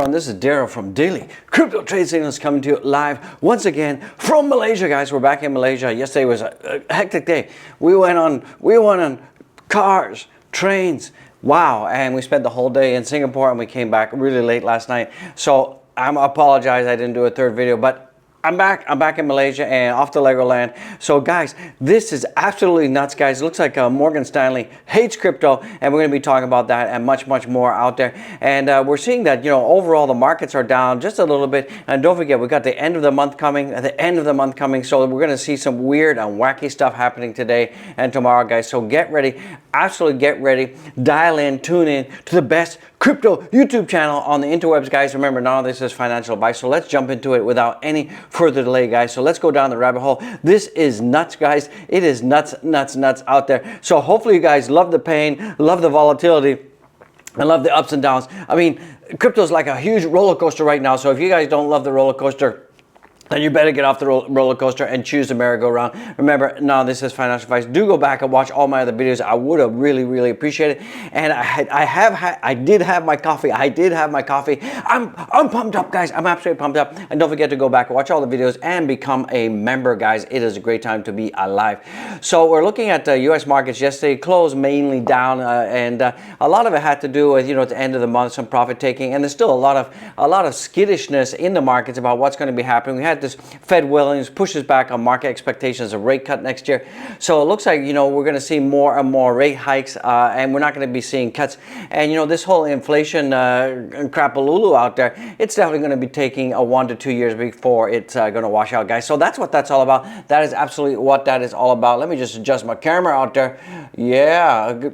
everyone, this is Daryl from Daily Crypto Trade Signals coming to you live once again from Malaysia, guys. We're back in Malaysia. Yesterday was a hectic day. We went on cars, trains, wow, and we spent the whole day in Singapore and we came back really late last night. So I apologize I didn't do a third video, but I'm back in Malaysia and off to Legoland. So guys, this is absolutely nuts, guys. It looks like Morgan Stanley hates crypto, and we're going to be talking about that and much more out there. And we're seeing that, you know, overall the markets are down just a little bit. And don't forget, we got the end of the month coming, So we're going to see some weird and wacky stuff happening today and tomorrow, guys. So get ready, absolutely get ready. Dial in, tune in to the best crypto YouTube channel on the interwebs, guys. Remember, none of this is financial advice, so let's jump into it without any further delay, guys. So let's go down the rabbit hole. This is nuts, guys. It is nuts out there. So hopefully you guys love the pain, love the volatility, and love the ups and downs. I mean, crypto is like a huge roller coaster right now. So if you guys don't love the roller coaster, then you better get off the roller coaster and choose the merry-go-round. Remember, no, this is financial advice. Do go back and watch all my other videos. I would have really appreciated it. And I did have my coffee. I'm pumped up, guys. I'm absolutely pumped up. And don't forget to go back and watch all the videos and become a member, guys. It is a great time to be alive. So we're looking at the U.S. markets yesterday. Closed mainly down, and a lot of it had to do with, you know, at the end of the month, some profit taking, and there's still a lot of skittishness in the markets about what's going to be happening. We had this Fed Williams pushes back on market expectations of rate cut next year. So it looks like, you know, we're going to see more and more rate hikes, and we're not going to be seeing cuts. And, you know, this whole inflation crapalulu out there, it's definitely going to be taking 1 to 2 years before it's going to wash out, guys. So that's what that's all about. That is absolutely what that is all about. Let me just adjust my camera out there. Yeah.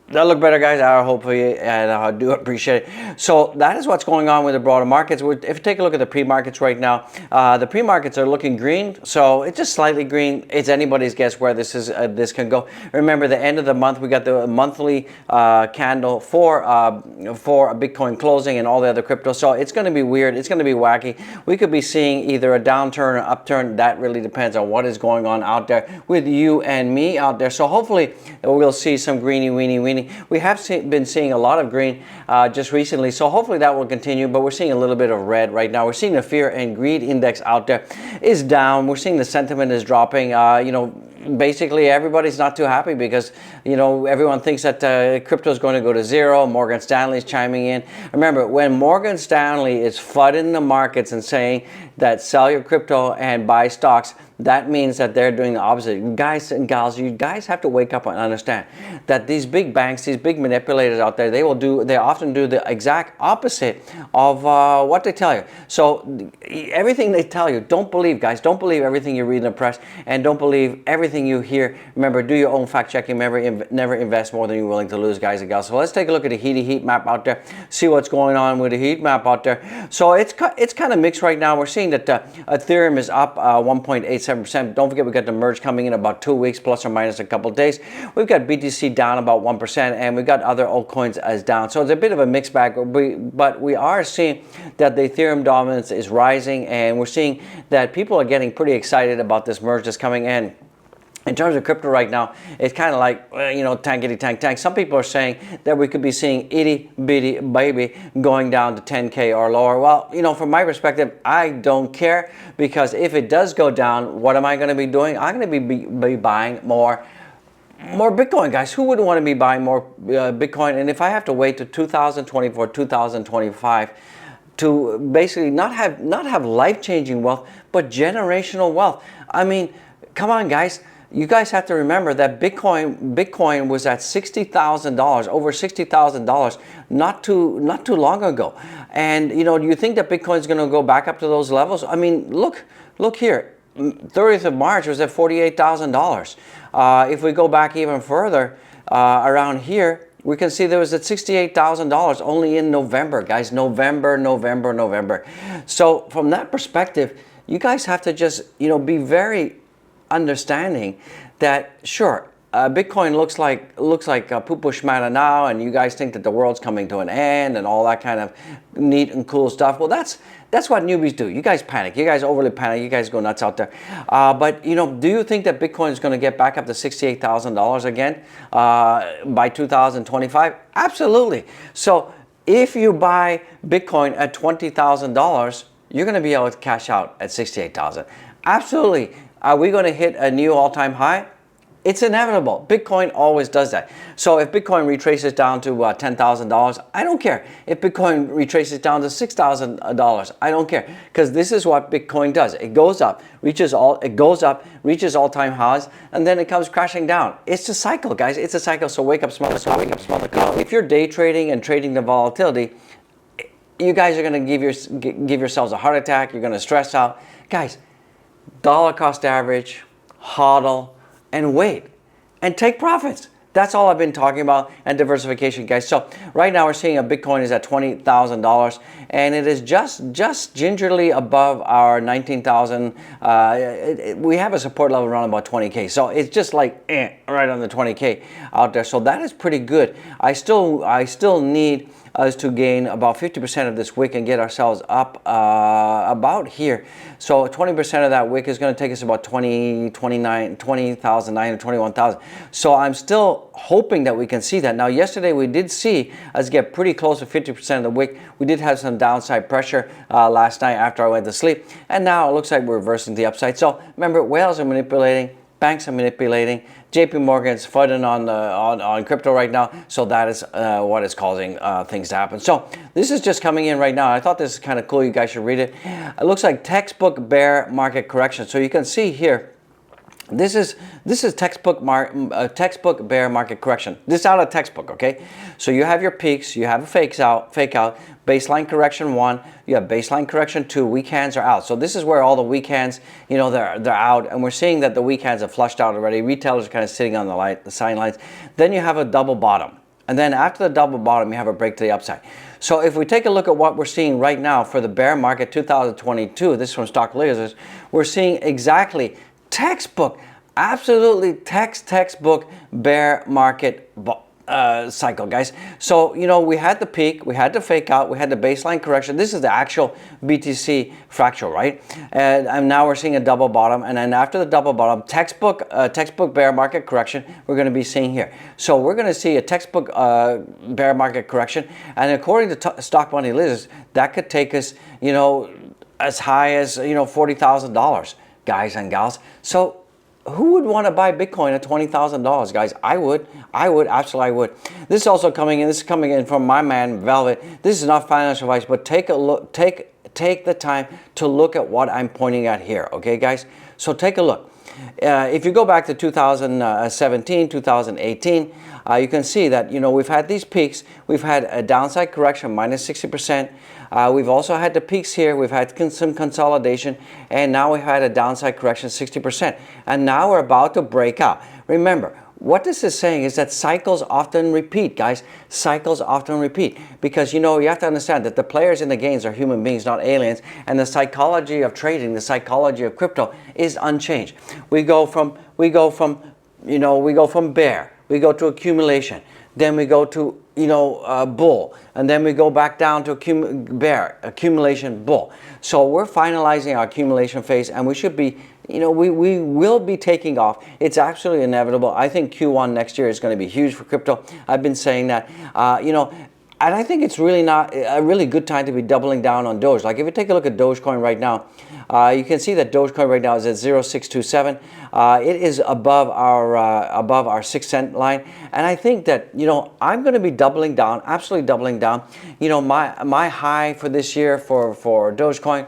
That look better, guys. I hope you, and I do appreciate it. So that is what's going on with the broader markets. If you take a look at the pre-markets right now, the pre-markets are looking green. So it's just slightly green. It's anybody's guess where this can go. Remember, the end of the month, we got the monthly candle for Bitcoin closing and all the other crypto. So it's going to be weird. It's going to be wacky. We could be seeing either a downturn or upturn. That really depends on what is going on out there with you and me out there. So hopefully we'll see some weenie. We have been seeing a lot of green just recently, so hopefully that will continue, but we're seeing a little bit of red right now. We're seeing the fear and greed index out there is down. We're seeing the sentiment is dropping. You know, basically everybody's not too happy because, you know, everyone thinks that crypto is going to go to zero. Morgan Stanley is chiming in. Remember, when Morgan Stanley is flooding the markets and saying that sell your crypto and buy stocks, that means that they're doing the opposite. Guys and gals, you guys have to wake up and understand that these big banks, these big manipulators out there, they often do the exact opposite of what they tell you. So everything they tell you, don't believe, guys. Don't believe everything you read in the press, and don't believe everything you hear. Remember, do your own fact checking. Never invest more than you're willing to lose, guys and gals. So let's take a look at the heat map out there, see what's going on with the heat map out there. So it's kind of mixed right now. We're seeing that Ethereum is up 1.87%. Don't forget, we got the merge coming in about 2 weeks, plus or minus a couple of days. We've got BTC down about 1%, and we've got other altcoins as down. So it's a bit of a mixed bag, but we are seeing that the Ethereum dominance is rising, and we're seeing that people are getting pretty excited about this merge that's coming in. In terms of crypto right now, it's kind of like, you know, tankity tank. Some people are saying that we could be seeing itty bitty baby going down to 10K or lower. Well, you know, from my perspective, I don't care, because if it does go down, what am I going to be doing? I'm going to be buying more Bitcoin, guys. Who wouldn't want to be buying more Bitcoin? And if I have to wait to 2024, 2025 to basically not have life-changing wealth, but generational wealth, I mean, come on, guys. You guys have to remember that Bitcoin was at $60,000, over $60,000, not too long ago. And, you know, do you think that Bitcoin is going to go back up to those levels? I mean, look here. 30th of March was at $48,000. If we go back even further, around here, we can see there was at $68,000 only in November, guys. November. So from that perspective, you guys have to just, you know, be very understanding that, sure, Bitcoin looks like poo-poo schmata now, and you guys think that the world's coming to an end and all that kind of neat and cool stuff. Well, that's what newbies do. You guys panic. You guys overly panic. You guys go nuts out there. But, you know, do you think that Bitcoin is going to get back up to $68,000 again by 2025? Absolutely. So if you buy Bitcoin at $20,000, you're going to be able to cash out at 68,000. Absolutely. Are we going to hit a new all-time high? It's inevitable. Bitcoin always does that. So if Bitcoin retraces down to $10,000, I don't care. If Bitcoin retraces down to $6,000, I don't care, because this is what Bitcoin does. It goes up, reaches all-time highs, and then it comes crashing down. It's a cycle, guys. It's a cycle. So wake up, smell the coffee. If you're day trading and trading the volatility, you guys are going to give yourselves a heart attack. You're going to stress out, guys. Dollar cost average, hodl, and wait, and take profits. That's all I've been talking about, and diversification, guys. So right now we're seeing a Bitcoin is at $20,000, and it is just gingerly above our 19,000. We have a support level around about 20K. So it's just like right on the 20K out there. So that is pretty good. I still need us to gain about 50% of this wick and get ourselves up about here. So 20% of that wick is going to take us about 20,900, 21,000. So I'm still hoping that we can see that. Now, yesterday we did see us get pretty close to 50% of the wick. We did have some downside pressure last night after I went to sleep, and now it looks like we're reversing the upside. So remember, whales are manipulating, banks are manipulating. JPMorgan is fighting on crypto right now, so that is what is causing things to happen. So this is just coming in right now. I thought this is kind of cool. You guys should read it. It looks like textbook bear market correction. So you can see here, this is textbook bear market correction. This is out of textbook, okay? So you have your peaks, you have a fake out, baseline correction 1, you have baseline correction 2, weak hands are out. So this is where all the weak hands, you know, they're out, and we're seeing that the weak hands have flushed out already. Retailers are kind of sitting on the sidelines. Then you have a double bottom, and then after the double bottom, you have a break to the upside. So if we take a look at what we're seeing right now for the bear market 2022, this is from Stock Lasers, we're seeing exactly textbook, absolutely textbook bear market cycle, guys. So, you know, we had the peak, we had the fake out, we had the baseline correction. This is the actual BTC fractal, right? And now we're seeing a double bottom, and then after the double bottom, textbook bear market correction, we're going to be seeing here. So we're going to see a textbook bear market correction, and according to Stock Money Lizards, that could take us, you know, as high as, you know, $40,000, guys and gals. So who would want to buy Bitcoin at $20,000, guys? I would, absolutely I would. This is also coming in, this is coming in from my man, Velvet. This is not financial advice, but take a look, take the time to look at what I'm pointing at here, okay, guys? So take a look. If you go back to 2017, 2018, you can see that, you know, we've had these peaks. We've had a downside correction, minus 60%. We've also had the peaks here. We've had some consolidation, and now we've had a downside correction, 60%. And now we're about to break out. Remember, what this is saying is that cycles often repeat, guys. Cycles often repeat, because, you know, you have to understand that the players in the games are human beings, not aliens, and the psychology of trading, the psychology of crypto is unchanged. We go from bear, we go to accumulation, then we go to, you know, bull, and then we go back down to bear, accumulation, bull. So we're finalizing our accumulation phase, and we should be, you know, we will be taking off. It's absolutely inevitable. I think Q1 next year is going to be huge for crypto. I've been saying that, you know, and I think it's really not a really good time to be doubling down on Doge. Like if you take a look at Dogecoin right now, you can see that Dogecoin right now is at 0.627. It is above our 6 cent line, and I think that, you know, I'm going to be doubling down, absolutely doubling down. You know, my high for this year for Dogecoin,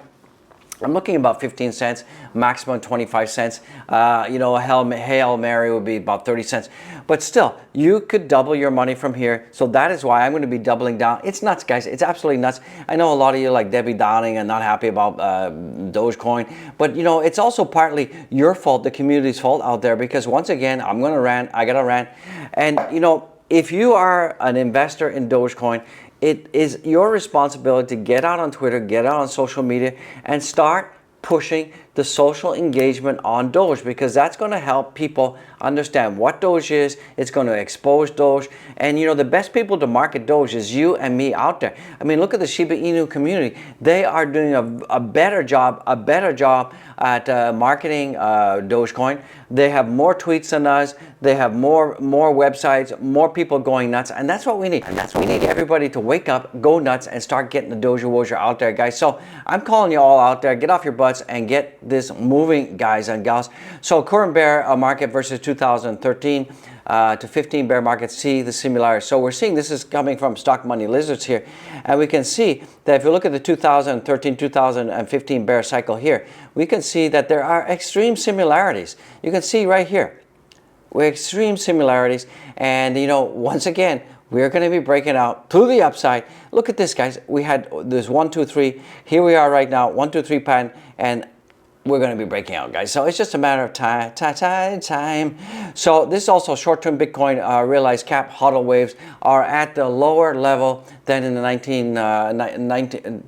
I'm looking about 15 cents, maximum 25 cents. You know, a Hail Mary would be about 30 cents. But still, you could double your money from here. So that is why I'm going to be doubling down. It's nuts, guys. It's absolutely nuts. I know a lot of you like Debbie Downing and not happy about Dogecoin. But, you know, it's also partly your fault, the community's fault out there. Because once again, I'm going to rant. I got to rant. And, you know, if you are an investor in Dogecoin, it is your responsibility to get out on Twitter, get out on social media, and start pushing the social engagement on Doge, because that's going to help people understand what Doge is. It's going to expose Doge. And you know, the best people to market Doge is you and me out there. I mean, look at the Shiba Inu community. They are doing a better job at marketing Dogecoin. They have more tweets than us. They have more websites, more people going nuts, and that's what we need. And that's what we need, everybody to wake up, go nuts, and start getting the Doge Wozer out there, guys. So I'm calling you all out there. Get off your butts and get this moving, guys and gals. So current bear market versus 2013 to 15 bear market, see the similarities. So we're seeing, this is coming from Stock Money Lizards here, and we can see that if you look at the 2013-2015 bear cycle here, we can see that there are extreme similarities. You can see right here, with extreme similarities, and you know, once again, we're going to be breaking out to the upside. Look at this, guys. We had this 1, 2, 3. Here we are right now, 1, 2, 3 pattern, and we're going to be breaking out, guys. So it's just a matter of time. So this is also short-term Bitcoin realized cap hodl waves are at the lower level than in the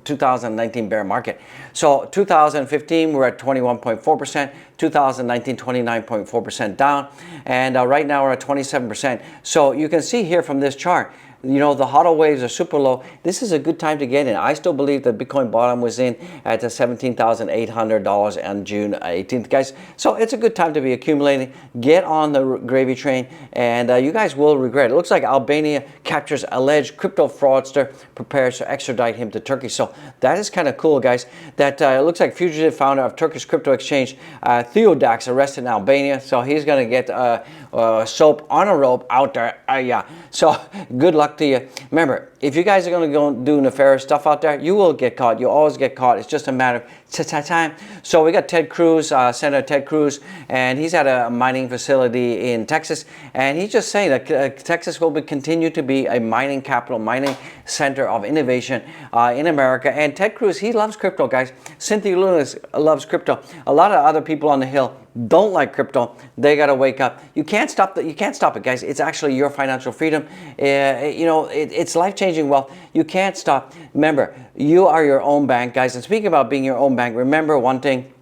2019 bear market. So 2015, we're at 21.4%. 2019, 29.4% down. And right now we're at 27%. So you can see here from this chart, you know, the hodl waves are super low. This is a good time to get in. I still believe that Bitcoin bottom was in at the $17,800 on June 18th, guys. So it's a good time to be accumulating. Get on the gravy train, and you guys will regret it. It looks like Albania captures alleged crypto fraudster, prepares to extradite him to Turkey. So that is kind of cool, guys. That it looks like fugitive founder of Turkish crypto exchange, Theodax, arrested in Albania. So he's going to get soap on a rope out there. Yeah. So good luck to you. Remember, if you guys are going to go do nefarious stuff out there, you will get caught. You always get caught. It's just a matter of time. So we got Ted Cruz, Senator Ted Cruz, and he's at a mining facility in Texas, and he's just saying that Texas will continue to be a mining capital, mining center of innovation in America. And Ted Cruz, he loves crypto, guys. Cynthia Lewis loves crypto. A lot of other people on the Hill don't like crypto. They got to wake up. You can't stop you can't stop it, guys. It's actually your financial freedom. You know, it's life-changing wealth. You can't stop. Remember, you are your own bank, guys. And speaking about being your own bank, remember one thing.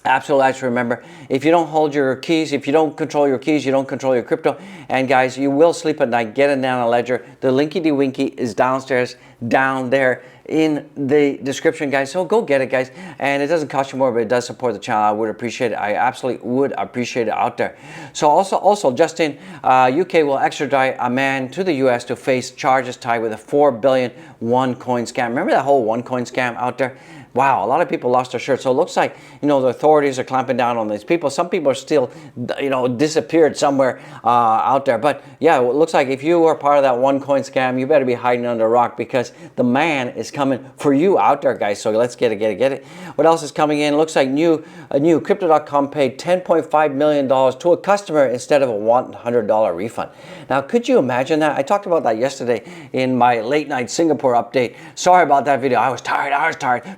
Absolutely, remember, if you don't hold your keys, if you don't control your keys, you don't control your crypto. And guys, you will sleep at night. Get a Nano Ledger. The linky-de-winky is downstairs, down there in the description, guys. So go get it, guys. And it doesn't cost you more, but it does support the channel. I would appreciate it. I absolutely would appreciate it out there. So also Justin, UK will extradite a man to the US to face charges tied with a 4 billion OneCoin scam. Remember that whole OneCoin scam out there? Wow, a lot of people lost their shirts. So it looks like, you know, the authorities are clamping down on these people. Some people are still, you know, disappeared somewhere out there. But yeah, it looks like if you are part of that OneCoin scam, you better be hiding under a rock, because the man is coming for you out there, guys. So let's get it. What else is coming in? It looks like a new Crypto.com paid $10.5 million to a customer instead of a $100 refund. Now, could you imagine that? I talked about that yesterday in my late night Singapore update. Sorry about that video. I was tired.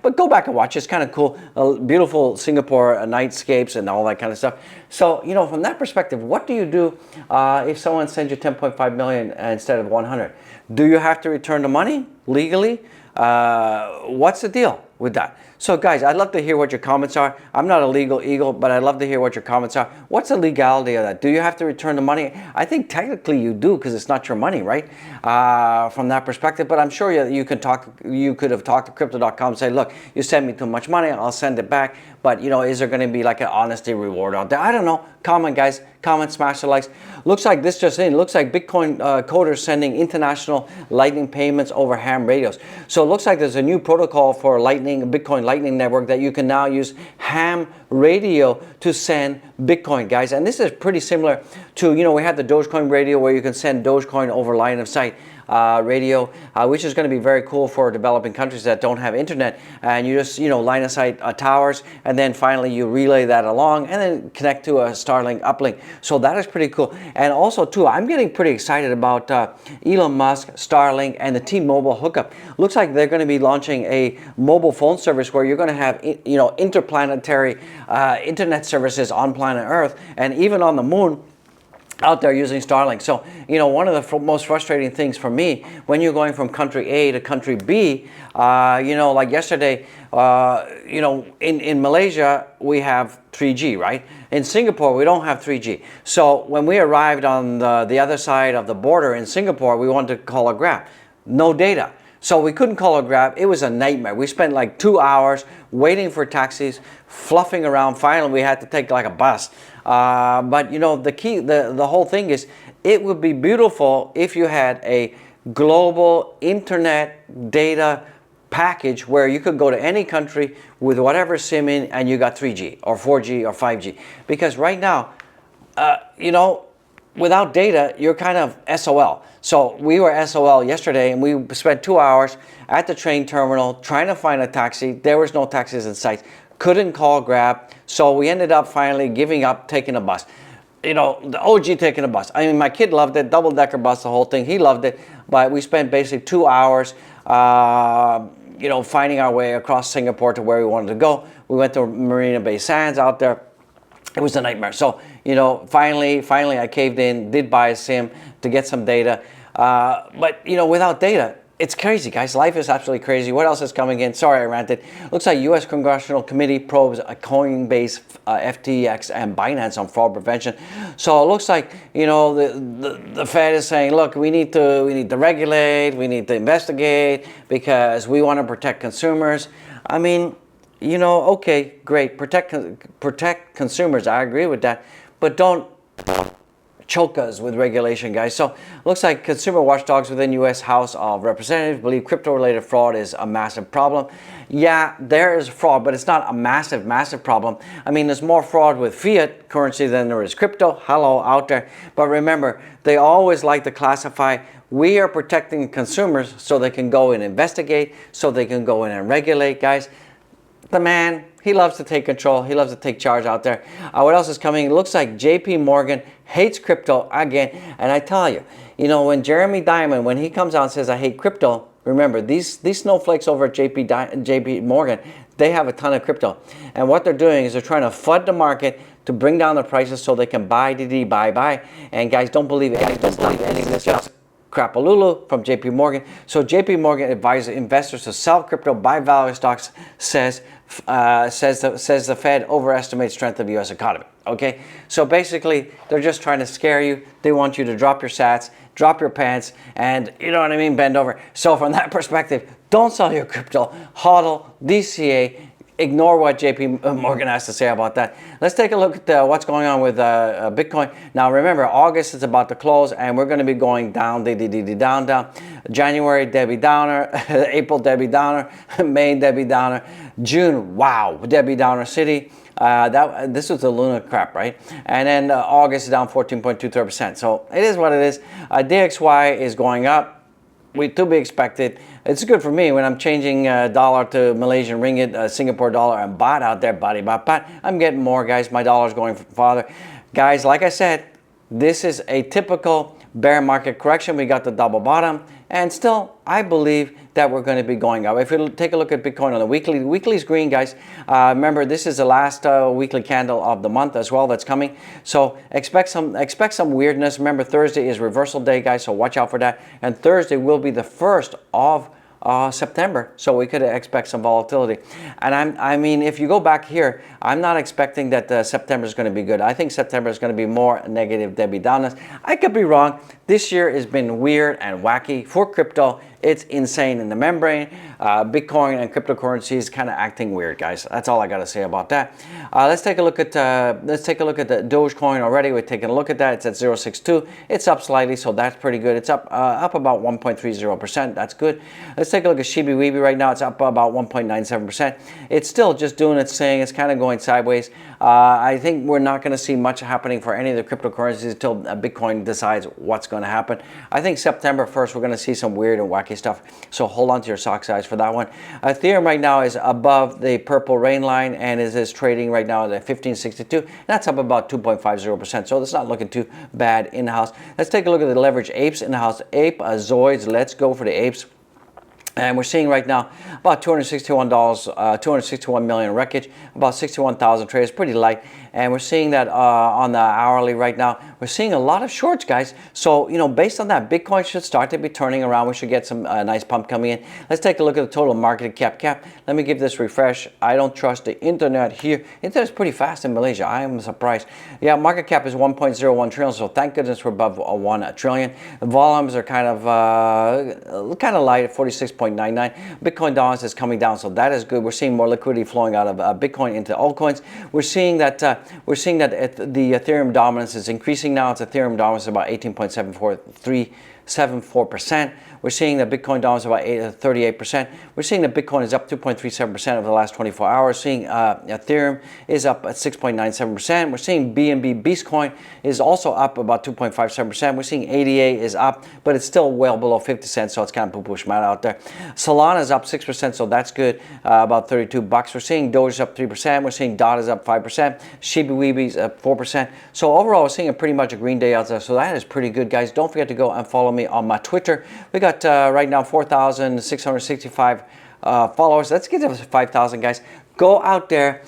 But go back and watch. It's kind of cool. Beautiful Singapore nightscapes and all that kind of stuff. So, you know, from that perspective, what do you do if someone sends you 10.5 million instead of 100? Do you have to return the money legally? What's the deal with that? So guys, I'd love to hear what your comments are. I'm not a legal eagle, but I'd love to hear what your comments are. What's the legality of that? Do you have to return the money? I think technically you do, because it's not your money, right? From that perspective, but I'm sure you could have talked to Crypto.com and say, look, you sent me too much money, I'll send it back. But you know, is there going to be like an honesty reward out there? I don't know. Comment, guys. Comment, smash the likes. Looks like this just in. Looks like Bitcoin coders sending international Lightning payments over ham radios. So it looks like there's a new protocol for Bitcoin Lightning Network that you can now use ham radio to send Bitcoin, guys. And this is pretty similar to, you know, we had the Dogecoin radio where you can send Dogecoin over line of sight radio, which is going to be very cool for developing countries that don't have internet. And you just, you know, line of sight towers, and then finally you relay that along and then connect to a Starlink uplink. So that is pretty cool. And also too, I'm getting pretty excited about Elon Musk, Starlink, and the T-Mobile hookup. Looks like they're going to be launching a mobile phone service where you're going to have, you know, interplanetary internet services on planet Earth and even on the moon. out there using Starlink. So, you know, one of the most frustrating things for me when you're going from country A to country B, you know, like yesterday, you know, in Malaysia, we have 3G, right? In Singapore, we don't have 3G. So when we arrived on the other side of the border in Singapore, we wanted to call a Grab. No data. So we couldn't call a Grab. It was a nightmare. We spent like 2 hours waiting for taxis, fluffing around. Finally, we had to take like a bus. But you know, the key, the whole thing is, it would be beautiful if you had a global internet data package where you could go to any country with whatever SIM in and you got 3G or 4G or 5G. Because right now, you know, without data, you're kind of SOL. So we were SOL yesterday, and we spent 2 hours at the train terminal trying to find a taxi. There was no taxis in sight. Couldn't call Grab. So we ended up finally giving up, taking a bus. You know, the OG taking a bus. I mean, my kid loved it, double-decker bus, the whole thing. He loved it. But we spent basically 2 hours, you know, finding our way across Singapore to where we wanted to go. We went to Marina Bay Sands out there. It was a nightmare. So, you know, finally I caved in, did buy a SIM to get some data. But, you know, without data, it's crazy, guys. Life is absolutely crazy. What else is coming in? Sorry, I ranted. Looks like U.S. Congressional Committee probes Coinbase, FTX, and Binance on fraud prevention. So it looks like, you know, the Fed is saying, look, we need to regulate, we need to investigate because we want to protect consumers. I mean, you know, okay, great, protect consumers. I agree with that, but don't choke us with regulation, guys. So looks like consumer watchdogs within U.S. House of Representatives believe crypto-related fraud is a massive problem. Yeah, there is fraud, but it's not a massive problem. I mean, there's more fraud with fiat currency than there is crypto. Hello, out there. But remember, they always like to classify, we are protecting consumers so they can go and investigate, so they can go in and regulate, guys. The man, he loves to take control. He loves to take charge out there. What else is coming? It looks like JPMorgan hates crypto again. And I tell you, you know, when Jeremy Diamond, when he comes out and says, I hate crypto, remember, these snowflakes over at JPMorgan, they have a ton of crypto. And what they're doing is they're trying to flood the market to bring down the prices so they can buy. And guys, don't believe anything. Don't believe anything. It's just crapalulu from JPMorgan. So JPMorgan advises investors to sell crypto, buy value stocks, says the Fed overestimates strength of the U.S. economy. Okay, so basically they're just trying to scare you. They want you to drop your sats, drop your pants, and you know what I mean, bend over. So from that perspective, don't sell your crypto, hodl, DCA. Ignore what JPMorgan has to say about that. Let's take a look at what's going on with Bitcoin. Now remember, August is about to close and we're going to be going down, down. January, Debbie Downer. April, Debbie Downer. May, Debbie Downer. June, wow, Debbie Downer City. This was the Luna crap, right? And then August is down 14.23%. So it is what it is. DXY is going up. To be expected. It's good for me when I'm changing dollar to Malaysian ringgit, Singapore dollar, and baht out there, baht. I'm getting more, guys. My dollar's going farther. Guys, like I said, this is a typical bear market correction. We got the double bottom, and still, I believe that we're going to be going up. If you take a look at Bitcoin on the weekly's green, guys. Remember, this is the last weekly candle of the month as well that's coming. So expect some weirdness. Remember, Thursday is reversal day, guys, so watch out for that. And Thursday will be the first of September, so we could expect some volatility. And I mean, if you go back here, I'm not expecting that September is going to be good. I think September is going to be more negative Debbie Downers. I could be wrong. This year has been weird and wacky for crypto. It's insane in the membrane. Bitcoin and cryptocurrencies kind of acting weird, guys. That's all I got to say about that. Let's take a look at the Dogecoin already. We're taking a look at that. It's at 0.62. It's up slightly, so that's pretty good. It's up about 1.30%. That's good. Let's take a look at Shiba Inu right now. It's up about 1.97%. It's still just doing its thing. It's kind of going sideways. I think we're not going to see much happening for any of the cryptocurrencies until Bitcoin decides what's going to happen. I think September 1st, we're going to see some weird and wacky stuff. So hold on to your sock size for that one. Ethereum right now is above the purple rain line and is trading right now at 1562. That's up about 2.50%. So it's not looking too bad in the house. Let's take a look at the leverage apes in the house. Ape, Zoids, let's go for the apes. And we're seeing right now about $261 million wreckage, about 61,000 trades, pretty light. and we're seeing that on the hourly right now. We're seeing a lot of shorts, guys. So, you know, based on that, Bitcoin should start to be turning around. We should get some nice pump coming in. Let's take a look at the total market cap. Let me give this refresh. I don't trust the internet here. Internet's pretty fast in Malaysia. I am surprised. Yeah, market cap is 1.01 trillion, so thank goodness we're above 1 trillion. The volumes are kind of light at 46.99. Bitcoin dollars is coming down, so that is good. We're seeing more liquidity flowing out of Bitcoin into altcoins. We're seeing that the Ethereum dominance is increasing now. It's Ethereum dominance is about 18.74%. We're seeing that Bitcoin dominance is about 38%. We're seeing that Bitcoin is up 2.37% over the last 24 hours. Seeing Ethereum is up at 6.97%. We're seeing BNB Beastcoin is also up about 2.57%. We're seeing ADA is up, but it's still well below 50 cents, so it's kind of poo-poo schmat out there. Solana is up 6%, so that's good, about 32 bucks. We're seeing Doge is up 3%. We're seeing DOT is up 5%. Shiba Inu is up 4%. So overall, we're seeing pretty much a green day out there, so that is pretty good, guys. Don't forget to go and follow me on my Twitter. We got right now 4,665 followers. Let's get to 5,000, guys. Go out there,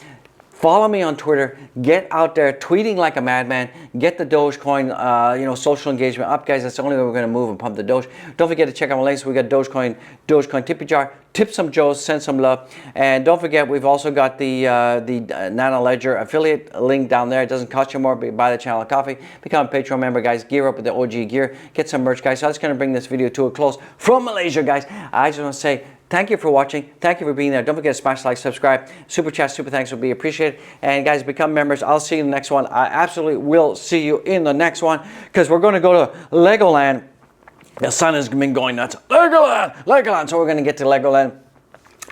follow me on Twitter, get out there tweeting like a madman, get the Dogecoin social engagement up, guys. That's the only way we're going to move and pump the Doge. Don't forget to check out my links. We got Dogecoin tippy jar. Tip some Joes, send some love, and don't forget we've also got the Nano Ledger affiliate link down there. It doesn't cost you more, but buy the channel a coffee, become a Patreon member, guys. Gear up with the OG gear, get some merch, guys. So that's going to bring this video to a close from Malaysia, guys. I just want to say thank you for watching. Thank you for being there. Don't forget to smash like, subscribe, super chat, super thanks would be appreciated. And guys, become members. I'll see you in the next one. I absolutely will see you in the next one because we're going to go to Legoland. The sun has been going nuts. Legoland. So we're going to get to Legoland.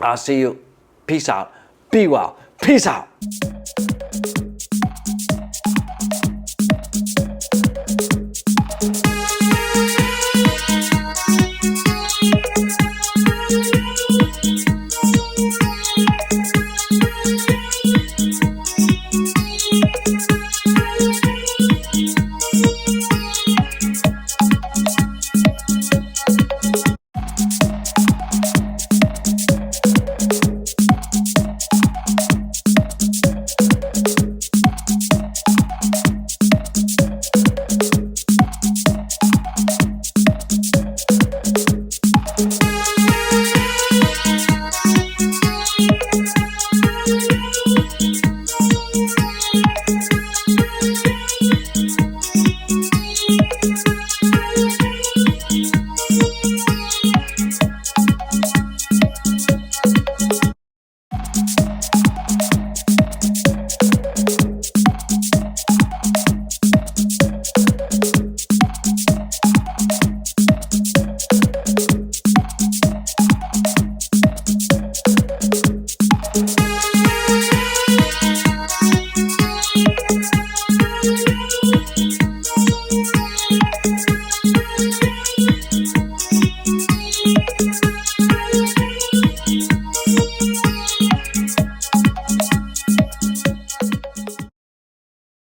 I'll see you. Peace out. Be well. Peace out.